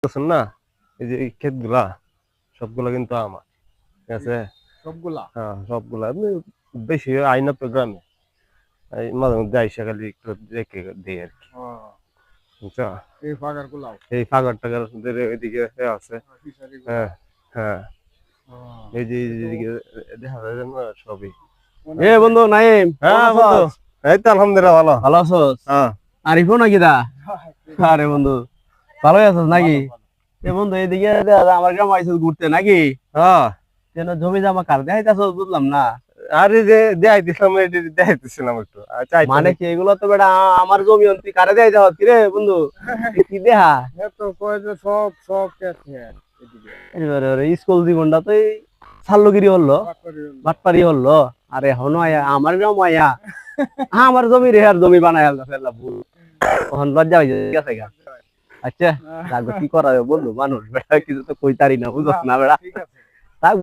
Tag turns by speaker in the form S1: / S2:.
S1: বুঝছেন না, এই যে এই ক্ষেতগুলা সবগুলা কিন্তু আমার, ঠিক আছে?
S2: সবগুলা?
S1: হ্যাঁ, সবগুলা। আমি বেশি আই না তো গ্রামে। এই মাঝে মধ্যে আইসা খালি একটু দেখে দেই আরকি।
S2: ও,
S1: বুঝছো?
S2: এই ফাগার গুলাও?
S1: এই ফাগার-টাগার ওইদিকে আছে।
S2: ফিশারি গুলা?
S1: হ্যাঁ, হ্যাঁ।
S2: ও,
S1: এই যে
S2: এ তো
S1: এইদিকে দেখা যায় না সবই।
S2: মনে
S3: এ
S2: হয়
S3: বন্ধু নাইম, কেমন
S1: হ্যাঁ বন্ধু,
S3: আছস?
S1: এই তো আলহামদুলিল্লাহ ভালো।
S3: ভালো আছস?
S1: হ্যাঁ,
S3: আরিফও নাকি দা? আরে বন্ধু, ভালোই আছস নাকি?
S2: ভালো, ভালো।
S3: এ বন্ধু এদিকে দেখা যায় আমার গ্রাম আইছস ঘুরতে নাকি?
S1: হ্যাঁ।
S3: কেন জমি জমা কার দেখাইতাছস বুঝলাম না।
S1: আরে যে দেখাইতেছিলাম, এটা দেখাইতেছিলাম একটু। আচ্ছা,
S3: মানে কি এগুলো তো বেটা আমার জমি অন্তি কারে দেখাইতে হত কি রে বন্ধু? এ কি দেহা?
S2: এ তো কয় যে সব ক্ষেত এদিকে।
S3: এবারে স্কুল জীবনটা তো এই সাল্লগিরি হলো,
S2: বাটপাড়ি হলো।
S3: বাটপারি হলো। আরে হনো আয়া আমার গ্রাম আয়া আমার জমি রে আর জমি বানাই ফেললা ভুল। তখন লজ্জা হয়ে গেছে গা। আচ্ছা, লাগবে কি করা যাবে বন্ধু, মানুষ বেটা কিছু তো কইতারি না, বুঝছ না বেটা।
S2: ঠিক আছে।